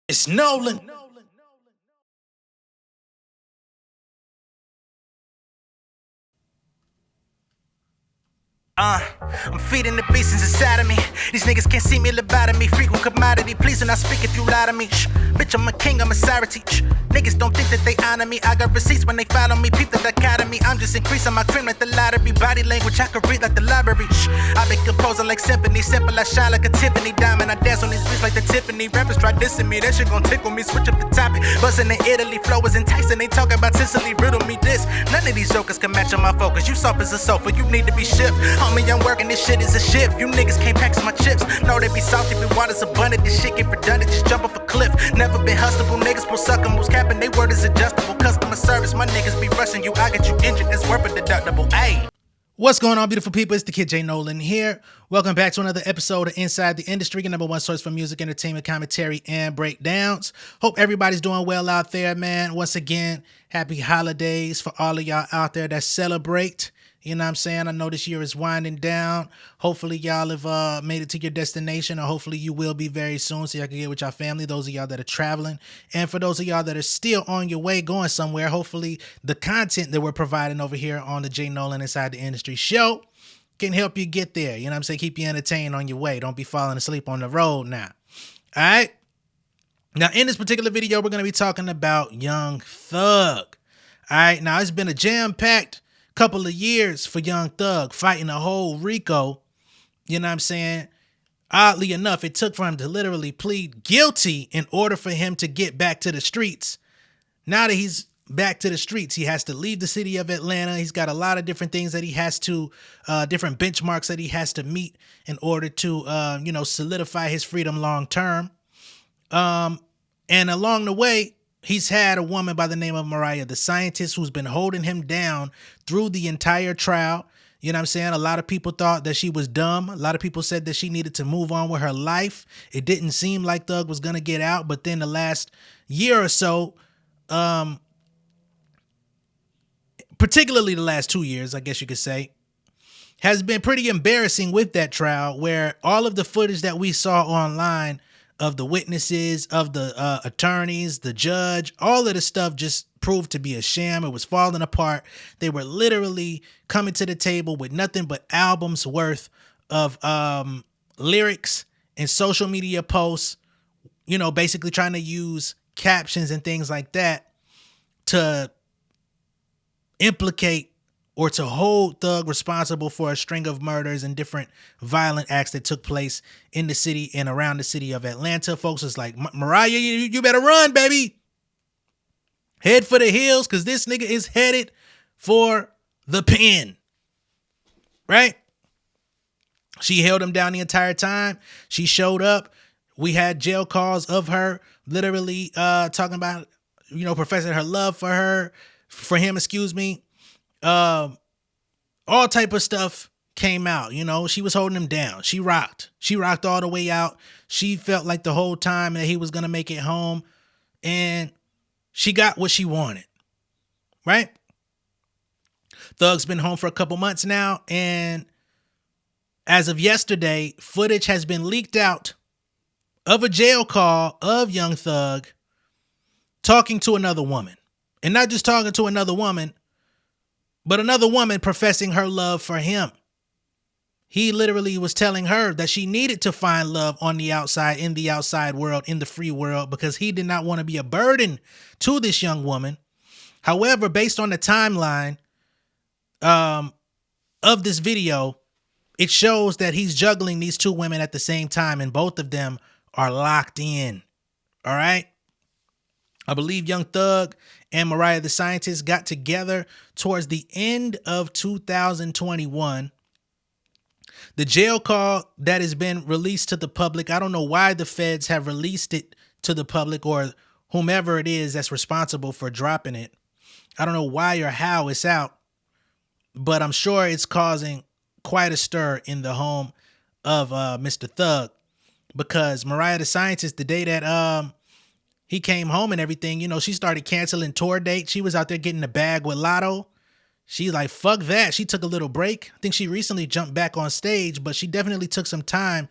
It's Nolan. I'm feeding the beasts inside of me. These niggas can't see me lobotomy. Frequent commodity, please do not speak if you lie to me. Bitch, I'm a king, I'm a sorority. Niggas don't think that they honor me. I got receipts when they follow me. Peep the dichotomy. I'm just increasing my cream like the lottery. Body language, I can read like the library. I been composing like symphony. Simple, I shine like a Tiffany diamond. I dance on these beats like the Tiffany. Rappers try dissing me. That shit gon' tickle me. Switch up the topic. Buzzing in Italy. Flow is enticing. They talk about Sicily. Riddle me this. None of these jokers can match on my focus. You soft as a sofa. You need to be shipped. Homie, I'm working. This shit is a shift. You niggas can't pack my chips. No, they be salty, but water's abundant. This shit get redundant. Just jump off a cliff. Never been hustable. Niggas pull sucker moves. Capping, they word is adjustable. Customer service. My niggas be rushing you. I get you injured. It's worth a deductible. Ayy. What's going on, beautiful people? It's the kid J Nolan here. Welcome back to another episode of Inside the Industry, your number one source for music, entertainment, commentary, and breakdowns. Hope everybody's doing well out there, man. Once again, happy holidays for all of y'all out there that celebrate. You know what I'm saying? I know this year is winding down. Hopefully y'all have made it to your destination, or hopefully you will be very soon so y'all can get with your family, those of y'all that are traveling. And for those of y'all that are still on your way going somewhere, hopefully the content that we're providing over here on the J Nolan Inside the Industry show can help you get there. You know what I'm saying? Keep you entertained on your way. Don't be falling asleep on the road now. All right? Now, in this particular video, we're going to be talking about Young Thug. All right? Now, it's been a jam-packed couple of years for Young Thug fighting a whole Rico. You know what I'm saying? Oddly enough, it took for him to literally plead guilty in order for him to get back to the streets. Now that he's back to the streets, he has to leave the city of Atlanta. He's got a lot of different things that he has to, different benchmarks that he has to meet in order to, solidify his freedom long term. And along the way, he's had a woman by the name of Mariah, the scientist, who's been holding him down through the entire trial. You know what I'm saying? A lot of people thought that she was dumb. A lot of people said that she needed to move on with her life. It didn't seem like Thug was going to get out. But then the last year or so, particularly the last 2 years, I guess you could say, has been pretty embarrassing with that trial, where all of the footage that we saw online of the witnesses, of the attorneys, the judge, all of the stuff just proved to be a sham. It was falling apart. They were literally coming to the table with nothing but albums worth of lyrics and social media posts, basically trying to use captions and things like that to implicate or to hold Thug responsible for a string of murders and different violent acts that took place in the city and around the city of Atlanta. Folks was like, Mariah, you better run, baby. Head for the hills, because this nigga is headed for the pen. Right? She held him down the entire time. She showed up. We had jail calls of her literally talking about, professing her love for him, excuse me. All type of stuff came out. She was holding him down. She rocked all the way out. She felt like the whole time that he was going to make it home, and she got what she wanted, right? Thug's been home for a couple months now, and as of yesterday, footage has been leaked out of a jail call of Young Thug talking to another woman. And not just talking to another woman, but another woman professing her love for him. He literally was telling her that she needed to find love on the outside, in the outside world, in the free world, because he did not want to be a burden to this young woman. However, based on the timeline of this video, it shows that he's juggling these two women at the same time, and both of them are locked in. All right? I believe Young Thug and Mariah the Scientist got together towards the end of 2021. The jail call that has been released to the public, I don't know why the feds have released it to the public, or whomever it is that's responsible for dropping it. I don't know why or how it's out, but I'm sure it's causing quite a stir in the home of Mr. Thug, because Mariah the Scientist, the day that he came home and everything, she started canceling tour dates. She was out there getting the bag with Lotto. She's like, fuck that. She took a little break. I think she recently jumped back on stage, but she definitely took some time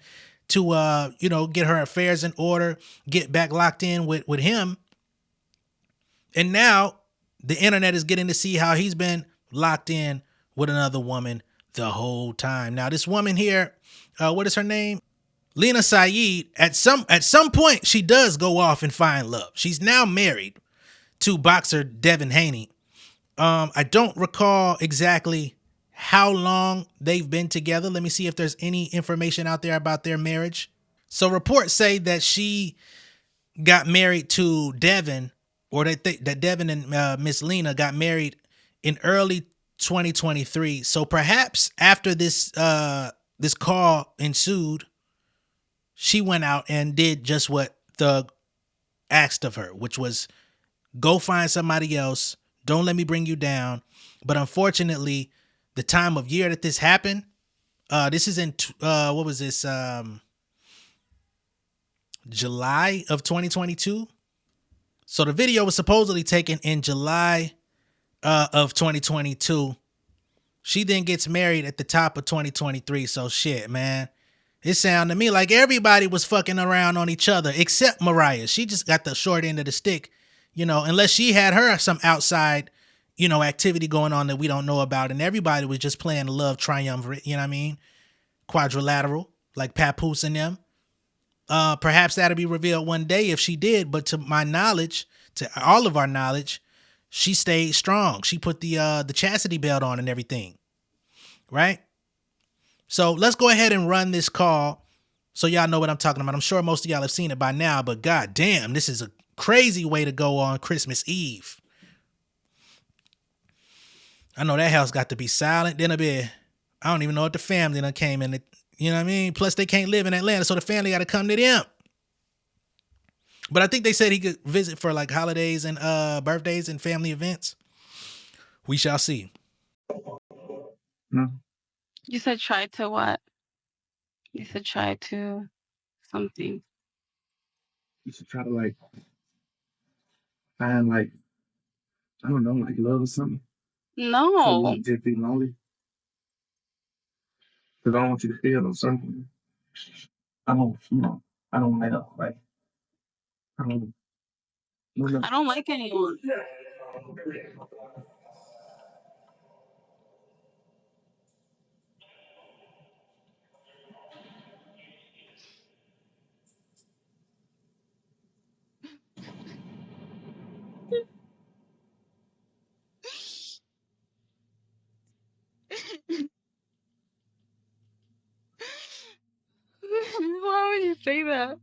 to get her affairs in order, get back locked in with him. And now the internet is getting to see how he's been locked in with another woman the whole time. Now this woman here, what is her name? Leena Saeed. At some point, she does go off and find love. She's now married to boxer Devin Haney. I don't recall exactly how long they've been together. Let me see if there's any information out there about their marriage. So reports say that she got married to Devin, or that Devin and Miss Leena got married in early 2023. So perhaps after this call ensued, she went out and did just what Thug asked of her, which was go find somebody else. Don't let me bring you down. But unfortunately, the time of year that this happened, this is in what was this? July of 2022. So the video was supposedly taken in July of 2022. She then gets married at the top of 2023. So shit, man. It sounded to me like everybody was fucking around on each other except Mariah. She just got the short end of the stick, unless she had her some outside, activity going on that we don't know about. And everybody was just playing the love triumvirate, you know what I mean? Quadrilateral, like Papoose and them. Perhaps that'll be revealed one day if she did. But to my knowledge, to all of our knowledge, she stayed strong. She put the chastity belt on and everything, right? So let's go ahead and run this call so y'all know what I'm talking about. I'm sure most of y'all have seen it by now, but god damn, this is a crazy way to go on Christmas Eve. I know that house got to be silent. Then I don't even know if the family done came in. You know what I mean? Plus they can't live in Atlanta, so the family got to come to them. But I think they said he could visit for like holidays and birthdays and family events. We shall see. No. You said try to what? You said try to something. You should try to find I don't know, love or something. No. So you won't just be lonely. Because I don't want you to feel something. I don't, I don't like, I don't, I don't like anyone. Why would you say that?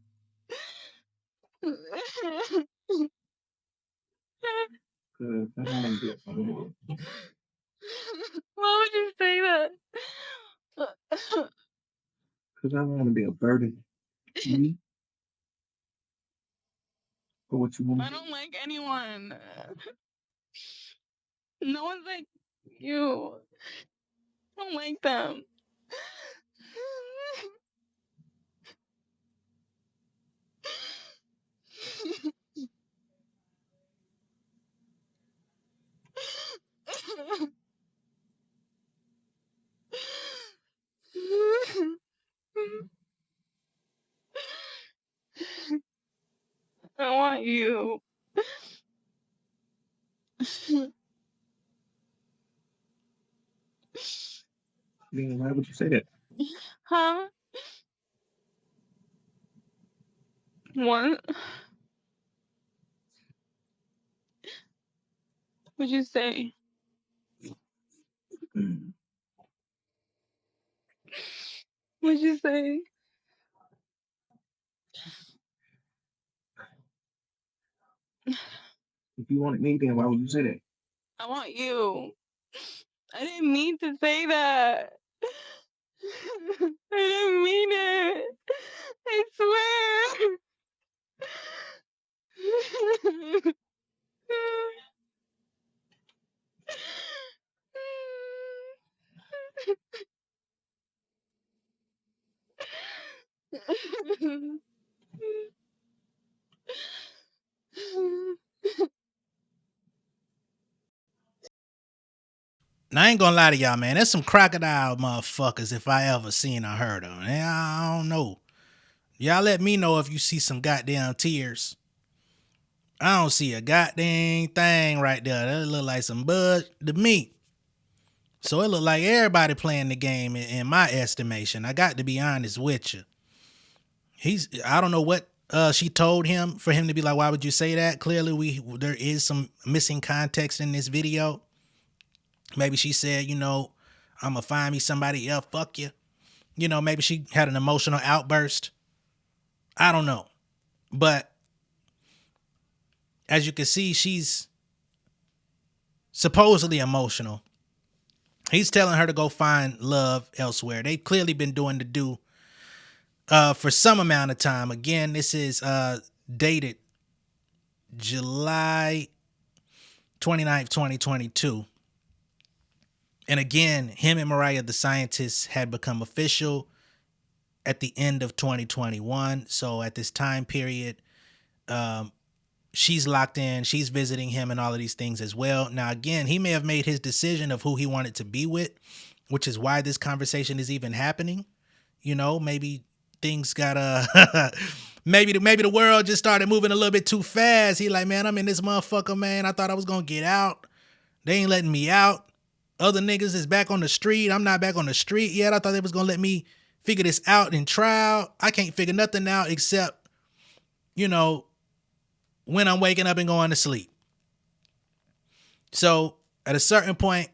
Why would you say that? Because I don't want to be a burden to you for what you want. I don't like anyone. No one's like you. I don't like them. I want you. Yeah, why would you say that? Huh? What? What'd you say? What'd you say? If you wanted me, then why would you say that? I want you. I didn't mean to say that. I didn't mean it. I swear. Now, I ain't gonna lie to y'all, man. There's some crocodile motherfuckers if I ever seen or heard of them. I don't know. Y'all let me know if you see some goddamn tears. I don't see a goddamn thing right there. That look like some bud to me. So it look like everybody playing the game in my estimation. I got to be honest with you. I don't know what she told him for him to be like, why would you say that? Clearly there is some missing context in this video. Maybe she said, I'm gonna find me somebody else, fuck you. Maybe she had an emotional outburst. I don't know. But as you can see, she's supposedly emotional. He's telling her to go find love elsewhere. They've clearly been doing the do for some amount of time. Again, this is dated July 29th, 2022. And again, him and Mariah the Scientist had become official at the end of 2021. So at this time period, she's locked in. She's visiting him and all of these things as well. Now, again, he may have made his decision of who he wanted to be with, which is why this conversation is even happening. Maybe things got maybe the world just started moving a little bit too fast. He like, man, I'm in this motherfucker, man. I thought I was gonna get out. They ain't letting me out. Other niggas is back on the street. I'm not back on the street yet. I thought they was gonna let me figure this out in trial. I can't figure nothing out except, when I'm waking up and going to sleep. So at a certain point,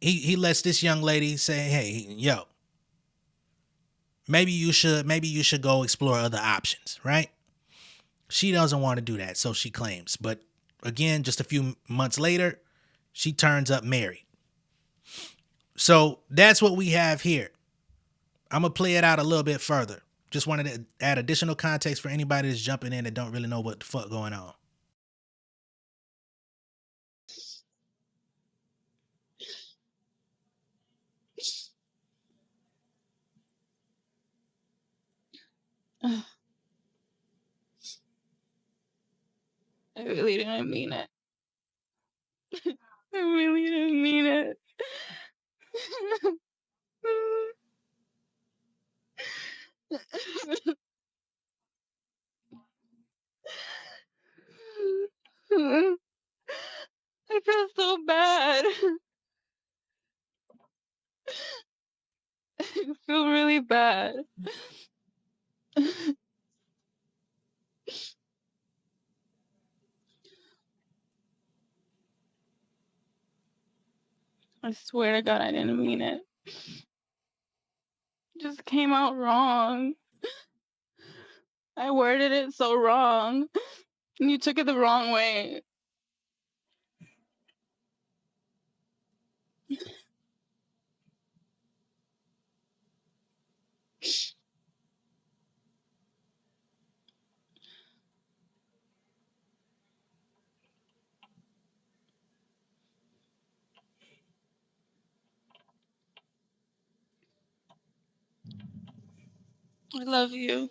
he lets this young lady say, hey, yo, maybe you should go explore other options, right? She doesn't want to do that, so she claims. But again, just a few months later, she turns up married. So that's what we have here. I'm going to play it out a little bit further. Just wanted to add additional context for anybody that's jumping in that don't really know what the fuck going on. I really didn't mean it. I really didn't mean it. I feel so bad. I feel really bad. I swear to God, I didn't mean it. It just came out wrong. I worded it so wrong. And you took it the wrong way. I love you.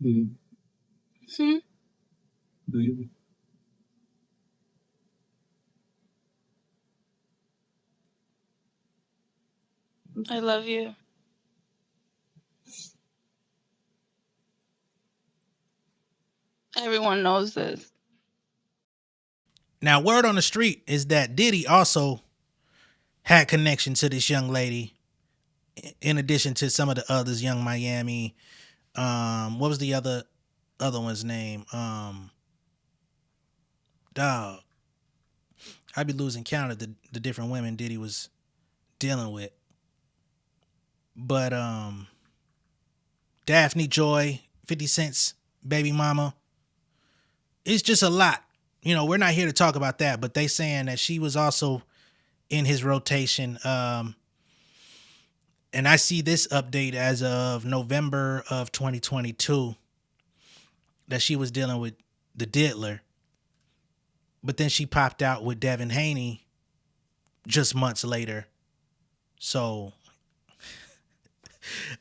Hmm? I love you. Everyone knows this. Now, word on the street is that Diddy also had connection to this young lady, in addition to some of the others, Young Miami. What was the other one's name? Dog. I'd be losing count of the different women Diddy was dealing with. But Daphne Joy, 50 Cent's baby mama. It's just a lot. We're not here to talk about that, but they saying that she was also in his rotation. And I see this update as of November of 2022 that she was dealing with the diddler. But then she popped out with Devin Haney just months later. So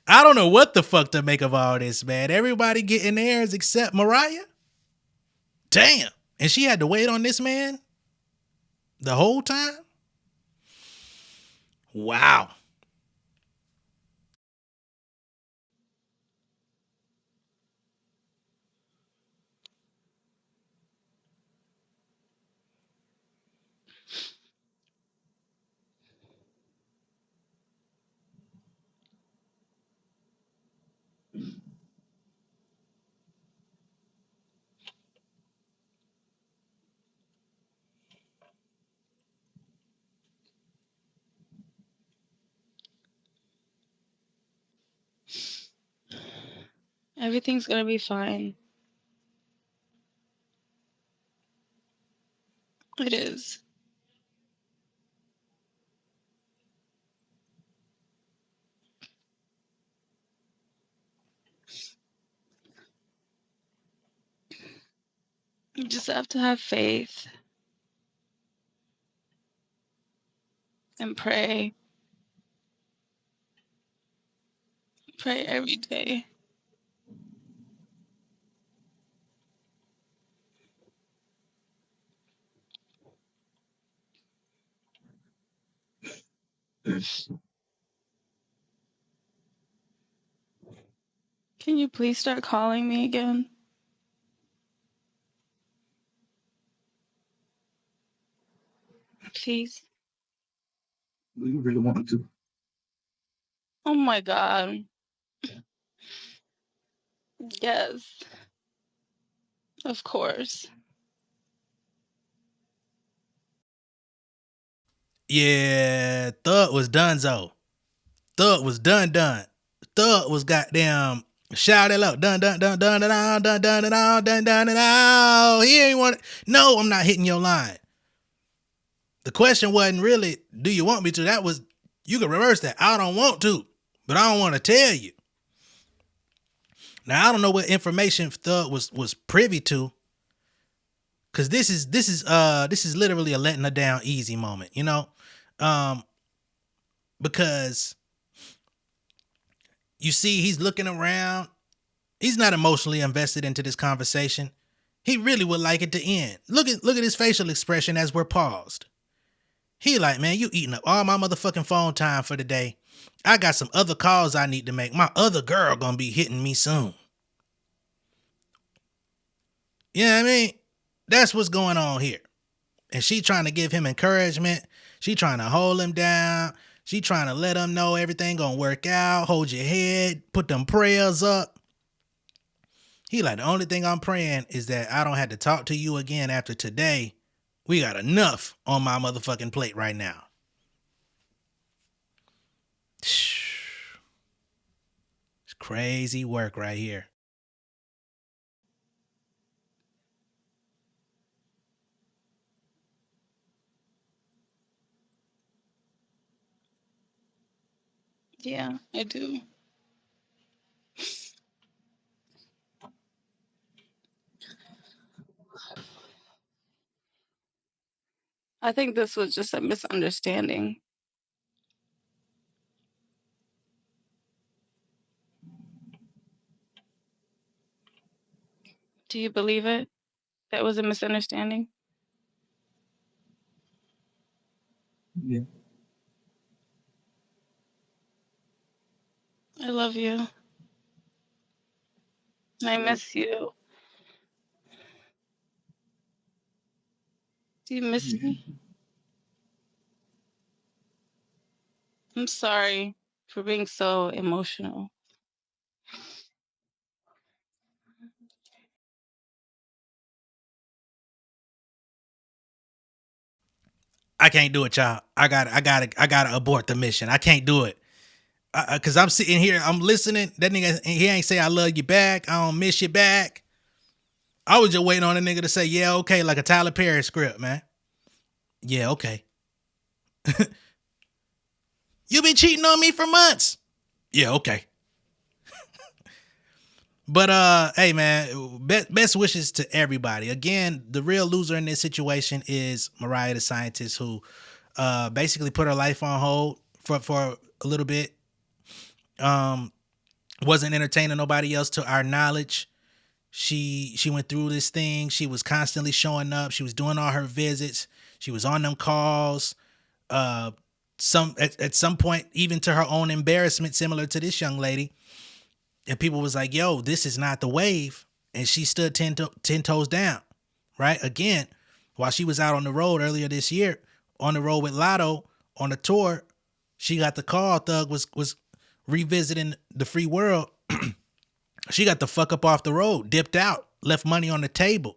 I don't know what the fuck to make of all this, man. Everybody getting theirs except Mariah. Damn. And she had to wait on this man the whole time. Wow. Everything's gonna be fine. It is. You just have to have faith and pray. Pray every day. Can you please start calling me again? Please. You really want to? Oh my God. Yes. Of course. Yeah, Thug was donezo. Thug was done. Thug was goddamn shout it out. Done. He ain't want it. No, I'm not hitting your line. The question wasn't really, do you want me to? That was, you can reverse that. I don't want to, but I don't want to tell you. Now I don't know what information Thug was privy to, cause this is literally a letting her down easy moment, you know, because you see he's looking around. He's not emotionally invested into this conversation. He really would like it to end. Look at his facial expression as we're paused. He like, man, you eating up all my motherfucking phone time for the day. I got some other calls I need to make. My other girl gonna be hitting me soon. You know what I mean? That's what's going on here. And she trying to give him encouragement. She trying to hold him down. She trying to let him know everything gonna work out. Hold your head. Put them prayers up. He like, the only thing I'm praying is that I don't have to talk to you again after today. We got enough on my motherfucking plate right now. It's crazy work right here. Yeah, I do. I think this was just a misunderstanding. Do you believe it? That was a misunderstanding? Yeah. I love you. I miss you. Do you miss me? I'm sorry for being so emotional. I can't do it, y'all. I gotta abort the mission. I can't do it. Cause I'm sitting here, I'm listening. That nigga, he ain't say I love you back. I don't miss you back. I was just waiting on a nigga to say, yeah, okay, like a Tyler Perry script, man. Yeah, okay. You been cheating on me for months. Yeah, okay. But hey man, best wishes to everybody. Again, the real loser in this situation is Mariah the scientist, who basically put her life on hold for a little bit. Um, wasn't entertaining nobody else to our knowledge. She went through this thing. She was constantly showing up. She was doing all her visits. She was on them calls. Uh, at some point, even to her own embarrassment, similar to this young lady. And people was like, yo, this is not the wave. And she stood 10 toes down, right? Again, while she was out on the road earlier this year, on the road with Lotto on a tour, she got the call. Thug was revisiting the free world. She got the fuck up off the road, dipped out, left money on the table.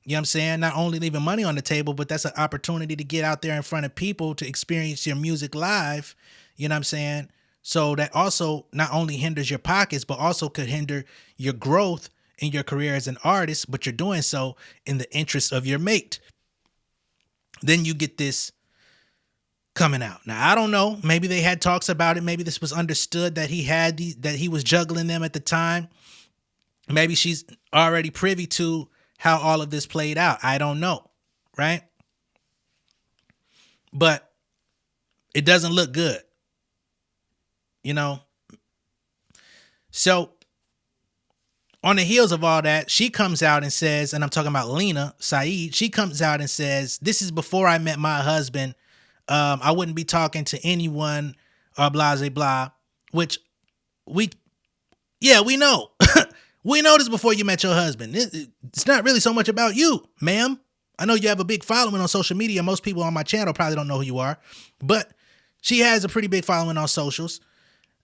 You know what I'm saying? Not only leaving money on the table, but that's an opportunity to get out there in front of people to experience your music live. You know what I'm saying? So that also not only hinders your pockets, but also could hinder your growth in your career as an artist, but you're doing so in the interest of your mate. Then you get this coming out. Now, I don't know. Maybe they had talks about it. Maybe this was understood that that he was juggling them at the time. Maybe she's already privy to how all of this played out. I don't know. Right? But it doesn't look good. You know? So on the heels of all that, she comes out and says, and I'm talking about Leena Saeed, she comes out and says, this is before I met my husband. I wouldn't be talking to anyone, blah, blah, blah, which we know. We know this before you met your husband. It's not really so much about you, ma'am. I know you have a big following on social media. Most people on my channel probably don't know who you are, but she has a pretty big following on socials.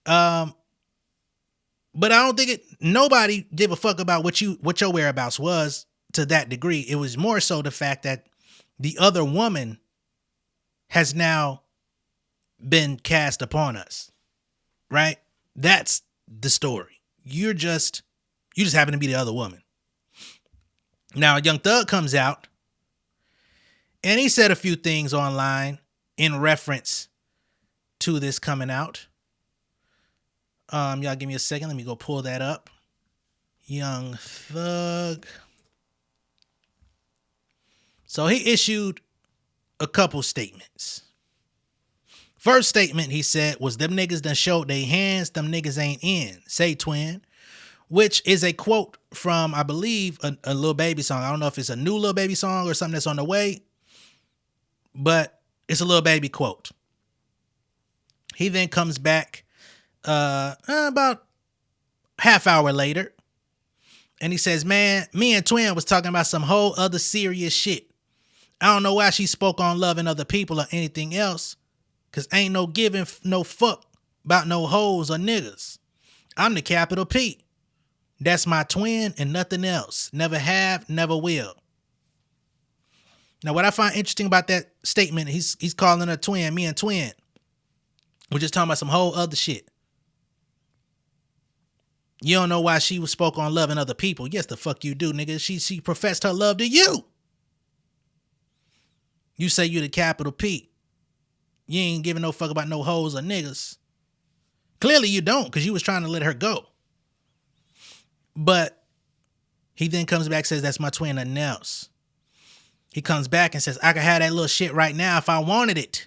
But I don't think nobody gave a fuck about what your whereabouts was to that degree. It was more so the fact that the other woman has now been cast upon us, right? That's the story. You just happen to be the other woman. Now, Young Thug comes out and he said a few things online in reference to this coming out. Y'all give me a second. Let me go pull that up. Young Thug. So he issued a couple statements. First statement he said was, them niggas done showed they hands, them niggas ain't in. Say twin. Which is a quote from, I believe, a Lil Baby song. I don't know if it's a new Lil Baby song or something that's on the way, but it's a Lil Baby quote. He then comes back about half hour later, and he says, man, me and Twin was talking about some whole other serious shit. I don't know why she spoke on loving other people or anything else, because ain't no giving no fuck about no hoes or niggas. I'm the capital P. That's my twin and nothing else. Never have, never will. Now, what I find interesting about that statement, he's calling her twin, me and Twin. We're just talking about some whole other shit. You don't know why she spoke on loving other people. Yes, the fuck you do, nigga. She professed her love to you. You say you the capital P. You ain't giving no fuck about no hoes or niggas. Clearly you don't, because you was trying to let her go. But he then comes back and says, that's my twin, nothing else. He comes back and says, I could have that little shit right now if I wanted it.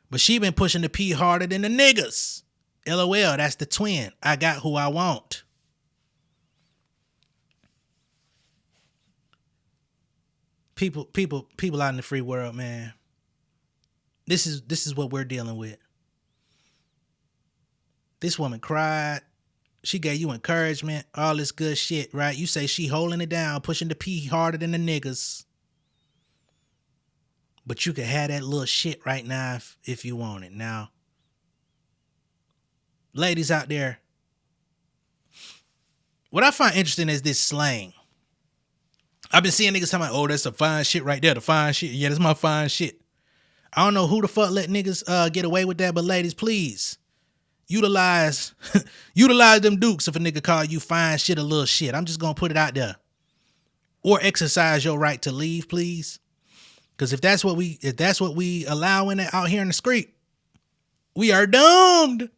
But she been pushing the P harder than the niggas. LOL, that's the twin. I got who I want. People out in the free world, man. This is what we're dealing with. This woman cried. She gave you encouragement, all this good shit, right? You say she holding it down, pushing the P harder than the niggas. But you can have that little shit right now if you want it. Now, ladies out there, what I find interesting is this slang. I've been seeing niggas talking about, oh, that's the fine shit right there, the fine shit. Yeah, that's my fine shit. I don't know who the fuck let niggas get away with that, but ladies, please. Utilize them dukes if a nigga call you fine shit or little shit. I'm just gonna put it out there. Or exercise your right to leave, please. Because if that's what we allowing it out here in the street, we are doomed.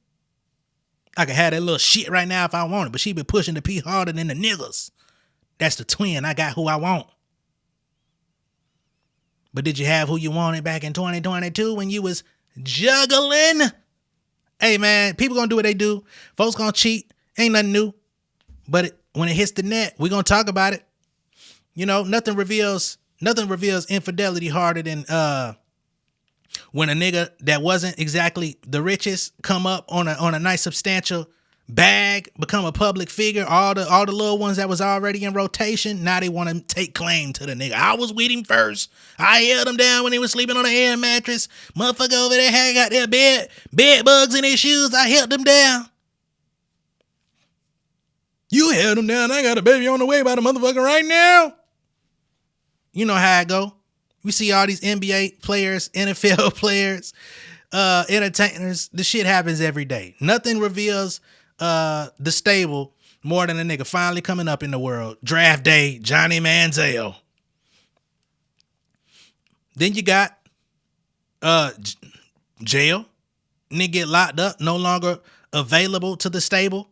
I can have that little shit right now if I want it, but she been pushing the P harder than the niggas. That's the twin. I got who I want. But did you have who you wanted back in 2022 when you was juggling? Hey, man, people gonna do what they do. Folks gonna cheat. Ain't nothing new. But when it hits the net, we gonna talk about it. You know, nothing reveals infidelity harder than When a nigga that wasn't exactly the richest come up on a nice substantial bag, become a public figure, all the little ones that was already in rotation, now they want to take claim to the nigga. I was with him first. I held him down when he was sleeping on an air mattress. Motherfucker over there had got their bed bugs in his shoes. I held him down. You held him down. I got a baby on the way by the motherfucker right now. You know how I go. We see all these NBA players, NFL players, entertainers. The shit happens every day. Nothing reveals the stable more than a nigga finally coming up in the world. Draft day, Johnny Manziel. Then you got jail. Nigga get locked up, no longer available to the stable.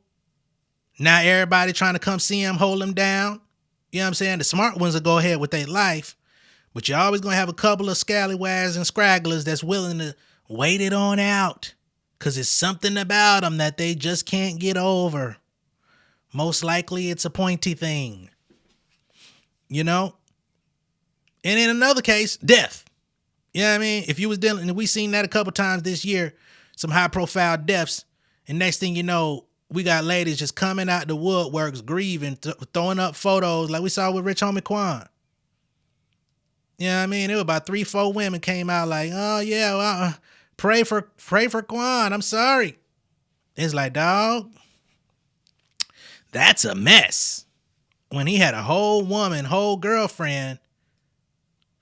Now everybody trying to come see him, hold him down. You know what I'm saying? The smart ones will go ahead with their life, but you're always going to have a couple of scallywags and scragglers that's willing to wait it on out because it's something about them that they just can't get over. Most likely it's a pointy thing, you know? And in another case, death. You know what I mean? If you was dealing, and we seen that a couple times this year, some high profile deaths, and next thing you know, we got ladies just coming out the woodworks, grieving, throwing up photos like we saw with Rich Homie Quan. You know what I mean? It was about 3-4 women came out like, oh yeah, well, pray for Quan. I'm sorry. It's like, dog, that's a mess. When he had a whole woman, whole girlfriend,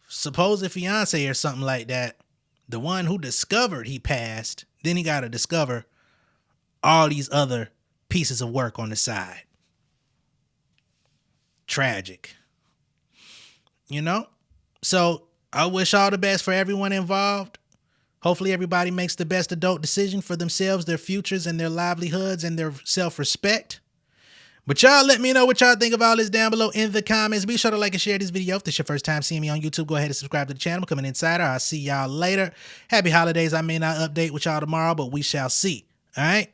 supposed fiance or something like that, the one who discovered he passed, then he got to discover all these other pieces of work on the side. Tragic. You know? So I wish all the best for everyone involved. Hopefully everybody makes the best adult decision for themselves, their futures, and their livelihoods, and their self-respect. But y'all let me know what y'all think of all this down below in the comments. Be sure to like and share this video. If this is your first time seeing me on YouTube, go ahead and subscribe to the channel. Become an insider. I'll see y'all later. Happy holidays. I may not update with y'all tomorrow, but we shall see. All right?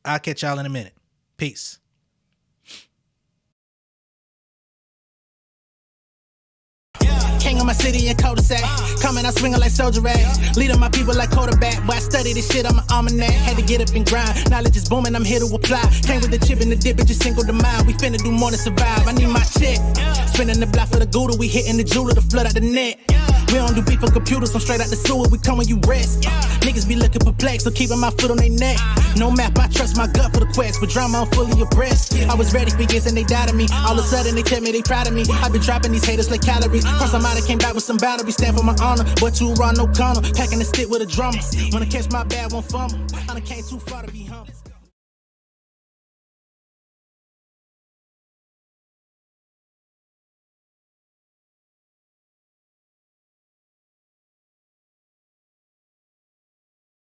I'll catch y'all in a minute. Peace. King of my city and cul-de-sac. Coming out swinging like soldier rags. Leading my people like quarterback. Boy, I study this shit, I'm an almanac. Had to get up and grind. Knowledge is booming, I'm here to apply. Came with the chip and the dip, it just single the mind. We finna do more than survive. I need my check. Spinning the block for the Gouda. We hitting the jeweler to flood out the net. We don't do beef on computers, I'm straight out the sewer. We come when you rest. Niggas be looking perplexed, so keeping my foot on their neck. No map, I trust my gut for the quest. But drama, I'm fully abreast. I was ready for years and they doubted me. All of a sudden they tell me they proud of me. I've been dropping these haters like calories. Cross them out, I came back with some boundaries. Stand for my honor, but you run no corner. Packing the stick with a drummer. Wanna catch my bad, won't fumble. I done came too far to be humble.